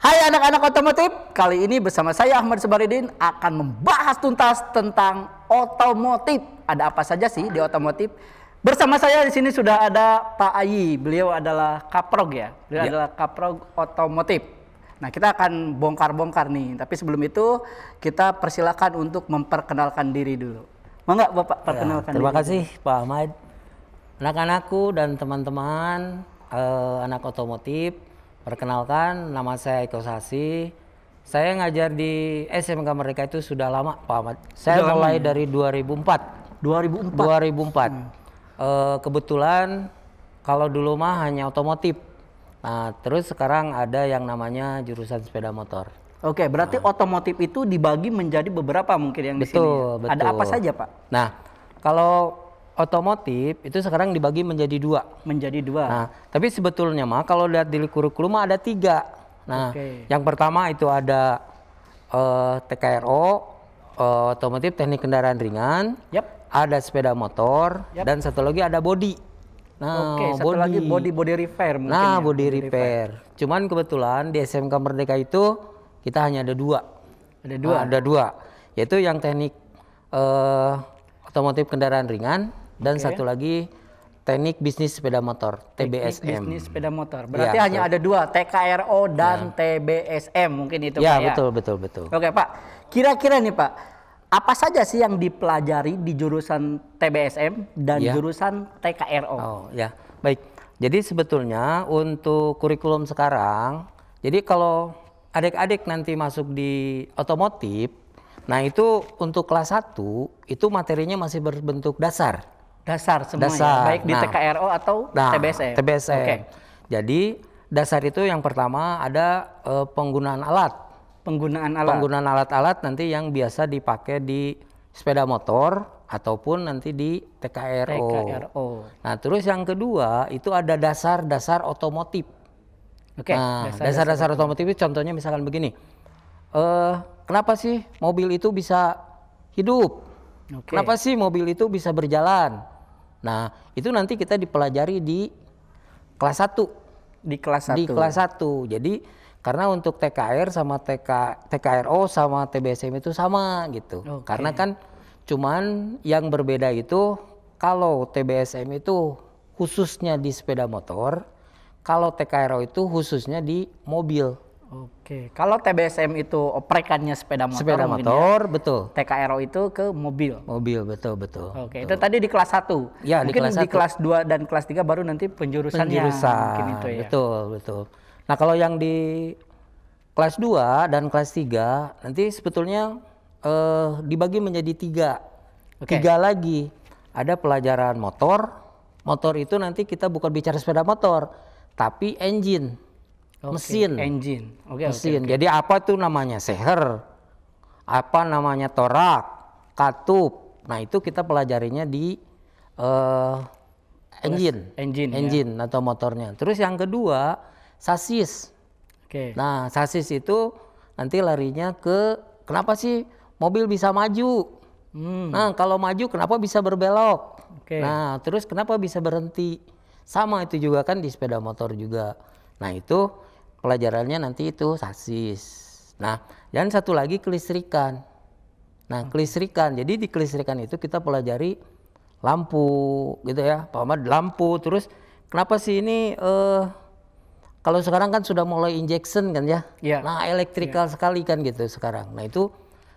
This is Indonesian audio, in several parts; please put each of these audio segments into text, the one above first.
Hai anak-anak otomotif, kali ini bersama saya Ahmad Sabaridin akan membahas tuntas tentang otomotif. Ada apa saja sih di otomotif? Bersama saya di sini sudah ada Pak Ayi, beliau adalah kaprog ya, beliau adalah kaprog otomotif. Nah kita akan bongkar-bongkar nih, tapi sebelum itu kita persilakan untuk memperkenalkan diri dulu. Mau nggak Bapak perkenalkan Terima diri? kasih Pak Ahmad. Anak-anakku dan teman-teman anak otomotif, perkenalkan nama saya Eko Sasi. Saya ngajar di SMK Merdeka itu sudah lama Pak Ahmad. Saya Sudah mulai lama, ya? dari 2004. 2004. Kebetulan kalau dulu mah hanya otomotif. Nah, terus sekarang ada yang namanya jurusan sepeda motor. Oke, berarti otomotif itu dibagi menjadi beberapa mungkin yang di sini. Betul, Ya? Ada betul. apa saja Pak? Nah, kalau otomotif itu sekarang dibagi menjadi dua. Menjadi dua. Nah, tapi sebetulnya mah kalau lihat di kurikulum mah ada tiga. Nah, yang pertama itu ada TKRO, otomotif teknik kendaraan ringan. Yap. Ada sepeda motor. Yap. Dan satu lagi ada body. Nah, Oke, satu lagi body repair mungkin. Nah, ya? body repair. Cuman kebetulan di SMK Merdeka itu kita hanya ada dua. Ada dua. Nah, ada dua, yaitu yang teknik otomotif kendaraan ringan dan satu lagi teknik bisnis sepeda motor (TBSM). Bisnis sepeda motor. Berarti Ya, hanya ada dua, TKRO dan TBSM mungkin itu Ya, Pak ya. betul. Oke Pak, kira-kira nih Pak, apa saja sih yang dipelajari di jurusan TBSM dan jurusan TKRO? Oh ya, baik. Jadi sebetulnya untuk kurikulum sekarang, jadi kalau adik-adik nanti masuk di otomotif, nah itu untuk kelas 1 itu materinya masih berbentuk dasar. Dasar semua ya, baik di TKRO atau TBSM. TBSM. Jadi dasar itu yang pertama ada penggunaan alat. Penggunaan alat-alat nanti yang biasa dipakai di sepeda motor ataupun nanti di TKRO. Nah, terus yang kedua itu ada dasar-dasar otomotif. Nah, dasar-dasar otomotif itu contohnya misalkan begini. Kenapa sih mobil itu bisa hidup? Kenapa sih mobil itu bisa berjalan? Nah, itu nanti kita dipelajari di kelas 1. Di kelas 1. Di kelas 1. Jadi karena untuk TKR sama TKRO sama TBSM itu sama gitu. Karena kan cuman yang berbeda itu kalau TBSM itu khususnya di sepeda motor, kalau TKRO itu khususnya di mobil. Oke, kalau TBSM itu oprekannya sepeda motor. Sepeda motor, betul. TKRO itu ke mobil. Mobil, betul. Oke, itu tadi di kelas 1. Ya, mungkin di kelas 2 dan kelas 3 baru nanti penjurusannya. Mungkin itu ya. Betul. Nah, kalau yang di kelas 2 dan kelas 3 nanti sebetulnya dibagi menjadi 3. 3 lagi. Ada pelajaran motor. Motor itu nanti kita bukan bicara sepeda motor, tapi engine. Mesin. Mesin. Jadi apa tuh namanya? Seher. Apa namanya? Torak, katup. Nah, itu kita pelajarinya di engine atau motornya. Terus yang kedua, sasis. Nah, sasis itu nanti larinya ke kenapa sih mobil bisa maju? Nah, kalau maju kenapa bisa berbelok? Nah, terus kenapa bisa berhenti? Sama itu juga kan di sepeda motor juga. Nah, itu pelajarannya nanti itu sasis. Nah, dan satu lagi kelistrikan. Nah, kelistrikan. Jadi di kelistrikan itu kita pelajari lampu gitu ya. Pak Ahmad, lampu. Terus kenapa sih ini kalau sekarang kan sudah mulai injection kan ya. Nah, elektrikal sekali kan gitu sekarang. Nah, itu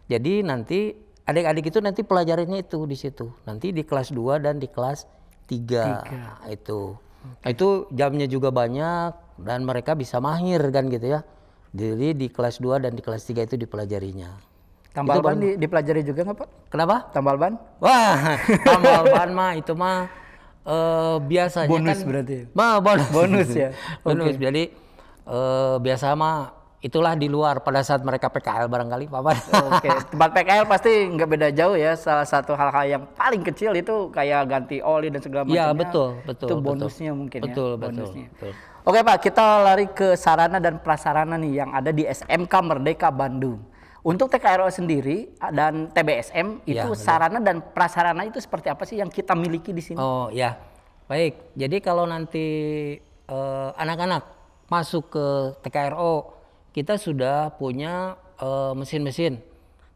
jadi nanti adik-adik itu nanti pelajarannya itu di situ. Nanti di kelas 2 dan di kelas 3. Itu. Nah, itu jamnya juga banyak dan mereka bisa mahir kan gitu ya. Jadi di kelas 2 dan di kelas 3 itu dipelajarinya. Tambal ban dipelajari juga nggak Pak? Kenapa? Tambal ban? Wah, tambal ban mah itu mah biasanya bonus kan berarti. Bonus ya. Bonus. Jadi biasa mah itulah di luar pada saat mereka PKL barangkali Pak. Tempat PKL pasti nggak beda jauh ya. Salah satu hal-hal yang paling kecil itu kayak ganti oli dan segala macamnya. Iya, betul. Itu bonusnya mungkin ya. Betul. Oke Pak, kita lari ke sarana dan prasarana nih yang ada di SMK Merdeka Bandung. Untuk TKRO sendiri dan TBSM itu sarana dan prasarana itu seperti apa sih yang kita miliki di sini? Oh ya, baik. Jadi kalau nanti anak-anak masuk ke TKRO kita sudah punya mesin-mesin.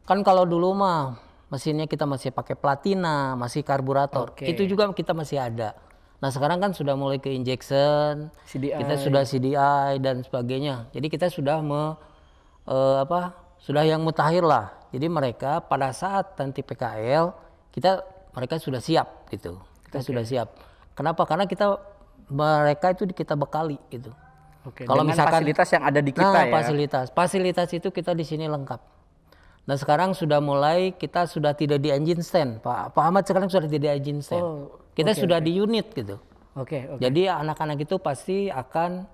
Kan kalau dulu mah mesinnya kita masih pakai platina, masih karburator. Itu juga kita masih ada. Nah sekarang kan sudah mulai ke injection, CDI. kita sudah CDI dan sebagainya. Jadi kita sudah sudah yang mutakhir lah. Jadi mereka pada saat nanti PKL mereka sudah siap gitu. Kita sudah siap. Kenapa? Karena mereka itu kita bekali gitu. Kalau misalkan fasilitas yang ada di kita ya. Fasilitas itu kita di sini lengkap. Nah sekarang sudah mulai kita sudah tidak di engine stand, Pak Ahmad sekarang sudah tidak di engine stand. Kita sudah di unit gitu. Jadi anak-anak itu pasti akan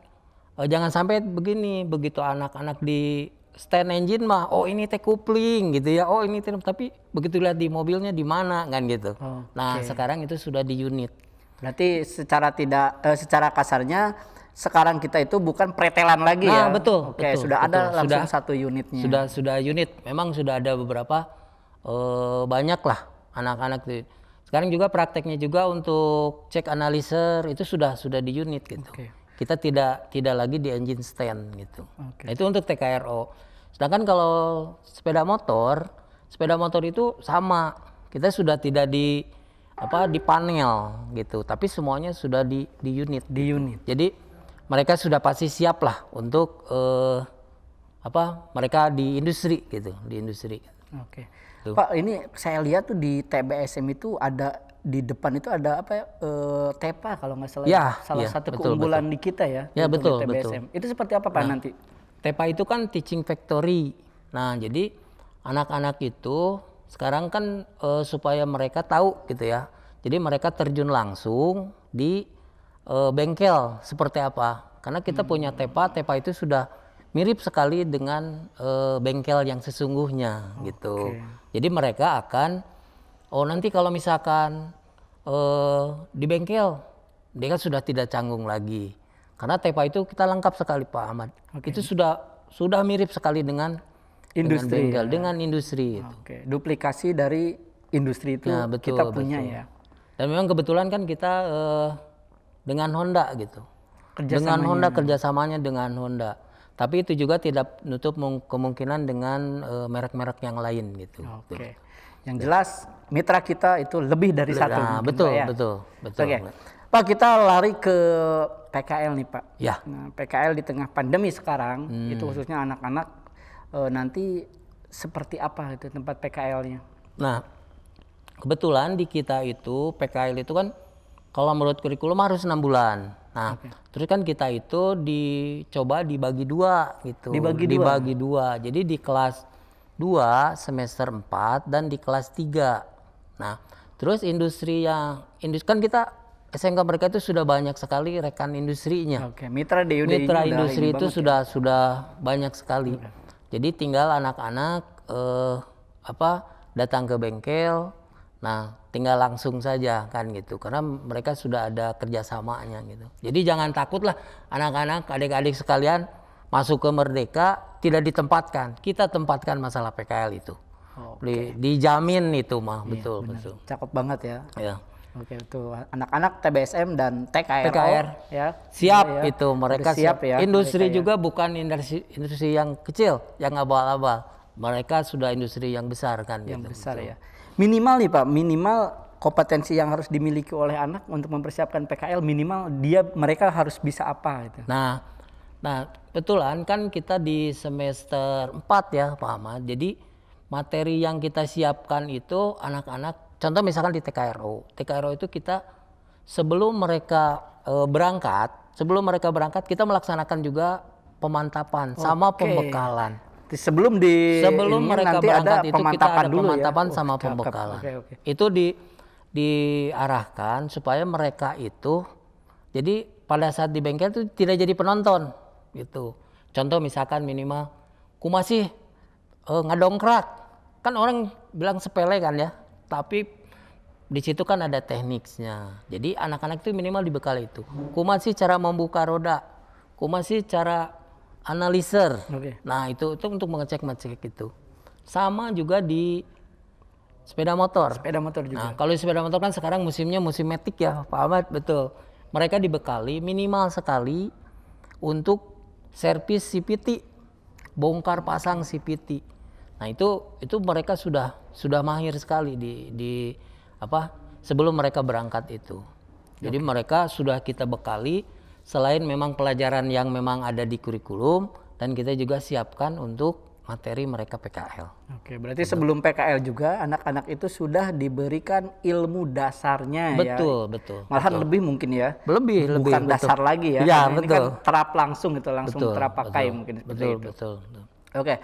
jangan sampai begini, begitu anak-anak di stand engine mah, oh ini teh coupling gitu ya, oh ini tapi begitu lihat di mobilnya di mana kan gitu. Nah sekarang itu sudah di unit. Berarti secara kasarnya sekarang kita itu bukan pretelan lagi ya. Betul. Sudah ada langsung satu unitnya. Sudah unit. Memang sudah ada beberapa banyak lah anak-anak itu. Sekarang juga prakteknya juga untuk cek analyzer itu sudah di unit gitu. Kita tidak lagi di engine stand gitu. Nah, itu untuk TKRO. Sedangkan kalau sepeda motor itu sama. Kita sudah tidak di panel gitu, tapi semuanya sudah di unit. Jadi mereka sudah pasti siap lah untuk mereka di industri gitu, Pak, ini saya lihat tuh di TBSM itu ada di depan itu ada TEPA kalau nggak salah. Salah satu keunggulan di kita ya. Ya betul. Itu seperti apa Pak nanti? TEPA itu kan teaching factory. Nah jadi anak-anak itu sekarang kan supaya mereka tahu gitu ya. Jadi mereka terjun langsung di bengkel seperti apa. Karena kita punya TEPA itu sudah mirip sekali dengan bengkel yang sesungguhnya gitu. Jadi mereka akan nanti kalau misalkan di bengkel dia kan sudah tidak canggung lagi. Karena TEPA itu kita lengkap sekali Pak Ahmad. Itu sudah mirip sekali dengan industri, bengkel, dengan industri itu. Duplikasi dari industri itu ya, kita punya ya. Dan memang kebetulan kan kita dengan Honda gitu. Kerjasamanya dengan Honda. Tapi itu juga tidak menutup kemungkinan dengan merek-merek yang lain gitu. Yang jelas mitra kita itu lebih dari satu. Betul. Pak, kita lari ke PKL nih Pak. Ya. Nah, PKL di tengah pandemi sekarang itu khususnya anak-anak nanti seperti apa itu tempat PKL-nya? Nah, kebetulan di kita itu PKL itu kan kalau menurut kurikulum harus 6 bulan. Nah, terus kan kita itu dicoba dibagi 2 gitu. Dibagi dua. Jadi di kelas 2 semester 4 dan di kelas 3. Nah, terus industri kan kita SMK mereka itu sudah banyak sekali rekan industrinya. Mitra industri itu sudah banyak sekali. Jadi tinggal anak-anak datang ke bengkel. Nah, tinggal langsung saja kan gitu. Karena mereka sudah ada kerjasamanya gitu. Jadi jangan takut lah anak-anak, adik-adik sekalian masuk ke Merdeka tidak ditempatkan. Kita tempatkan masalah PKL itu. Dijamin itu mah, betul. Cakep banget ya. Ya. Itu anak-anak TBSM dan TKR ya. Siap itu mereka siap ya. Industri mereka juga bukan industri yang kecil, yang abal-abal. Mereka sudah industri yang besar kan yang gitu. Besar ya. Minimal nih Pak, kompetensi yang harus dimiliki oleh anak untuk mempersiapkan PKL minimal mereka harus bisa apa gitu. Nah, kebetulan kan kita di semester 4 ya Pak Ahmad. Jadi materi yang kita siapkan itu anak-anak, contoh misalkan di TKRO itu kita sebelum mereka berangkat kita melaksanakan juga pemantapan sama pembekalan. Sebelum mereka nanti berangkat ada itu kita ada pemantapan ya? sama pembekalan. Itu diarahkan supaya mereka itu jadi pada saat di bengkel itu tidak jadi penonton gitu. Contoh misalkan minimal masih ngadongkrak. Kan orang bilang sepele kan ya. Tapi di situ kan ada tekniknya. Jadi anak-anak itu minimal dibekali itu. Masih cara membuka roda. Masih cara analyzer. Nah, itu untuk mengecek itu. Sama juga di sepeda motor. Sepeda motor juga. Nah, kalau di sepeda motor kan sekarang musimnya musim matic ya, Pak Ahmad, betul. Mereka dibekali minimal sekali untuk servis CPT. bongkar pasang CVT. Nah itu mereka sudah mahir sekali di apa sebelum mereka berangkat itu. Jadi mereka sudah kita bekali selain memang pelajaran yang memang ada di kurikulum, dan kita juga siapkan untuk materi mereka PKL. Oke, berarti sebelum PKL juga anak-anak itu sudah diberikan ilmu dasarnya. Betul. Malahan lebih mungkin ya. Bukan Bukan dasar lagi ya. Ya, betul. Ini kan terap langsung gitu, langsung terpakai mungkin seperti itu. Betul. Oke,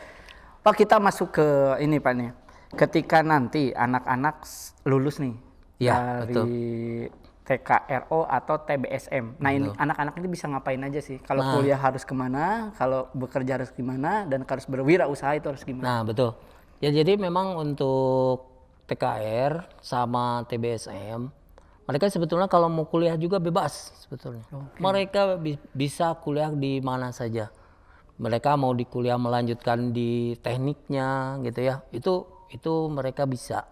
Pak, kita masuk ke ini Pak nih. Ketika nanti anak-anak lulus nih dari TKRO atau TBSM. Nah, ini anak-anak ini bisa ngapain aja sih? Kalau kuliah harus kemana, kalau bekerja harus gimana, dan harus berwirausaha itu harus gimana? Nah, betul. Ya, jadi memang untuk TKR sama TBSM, mereka sebetulnya kalau mau kuliah juga bebas sebetulnya. Mereka bisa kuliah di mana saja. Mereka mau di kuliah melanjutkan di tekniknya gitu ya. Itu mereka bisa.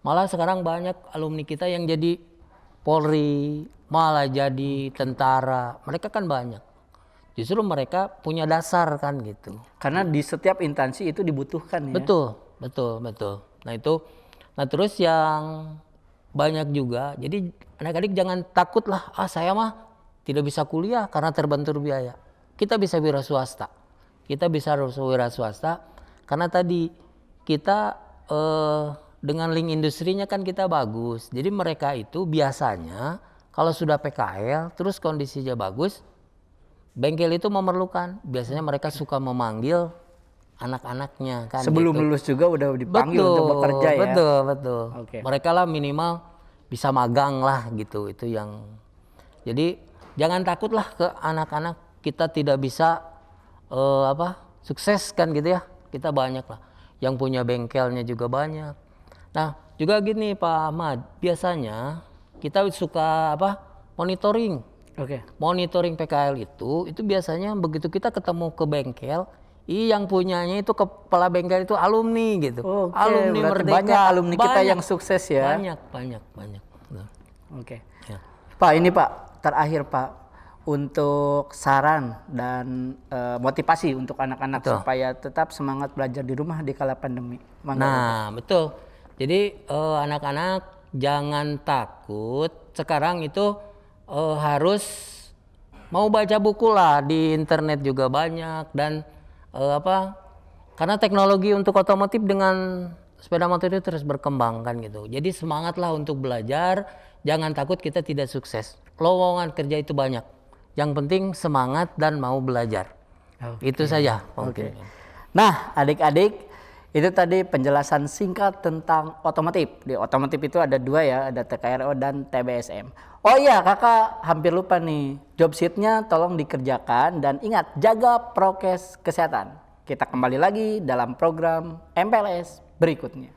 Malah sekarang banyak alumni kita yang jadi Polri, malah jadi tentara, mereka kan banyak. Justru mereka punya dasar kan gitu. Karena di setiap instansi itu dibutuhkan ya. Betul. Nah terus yang banyak juga, jadi anak-adik jangan takut lah, saya mah tidak bisa kuliah karena terbentur biaya. Kita bisa wira swasta, karena tadi kita dengan link industrinya kan kita bagus. Jadi mereka itu biasanya kalau sudah PKL terus kondisinya bagus, bengkel itu memerlukan. Biasanya mereka suka memanggil anak-anaknya kan. Sebelum lulus juga udah dipanggil untuk bekerja ya. Betul. Mereka lah minimal bisa magang lah gitu. Itu yang. Jadi jangan takut lah ke anak-anak, kita tidak bisa sukses kan gitu ya. Kita banyak lah. Yang punya bengkelnya juga banyak. Nah, juga gini Pak Ahmad, biasanya kita suka monitoring. Monitoring PKL itu biasanya begitu kita ketemu ke bengkel, yang punyanya itu kepala bengkel itu alumni gitu. Alumni Merdeka. Banyak alumni kita yang sukses ya. Banyak. Ya. Pak, ini Pak, terakhir Pak, untuk saran dan motivasi untuk anak-anak supaya tetap semangat belajar di rumah di kala pandemi. Betul. Jadi anak-anak jangan takut. Sekarang itu harus mau baca buku lah, di internet juga banyak, dan karena teknologi untuk otomotif dengan sepeda motor itu terus berkembang kan gitu. Jadi semangatlah untuk belajar, jangan takut kita tidak sukses. Lowongan kerja itu banyak. Yang penting semangat dan mau belajar. Itu saja. Nah, adik-adik, itu tadi penjelasan singkat tentang otomotif. Di otomotif itu ada dua ya, ada TKRO dan TBSM. Oh iya, kakak hampir lupa nih, job sheet-nya tolong dikerjakan dan ingat jaga prokes kesehatan. Kita kembali lagi dalam program MPLS berikutnya.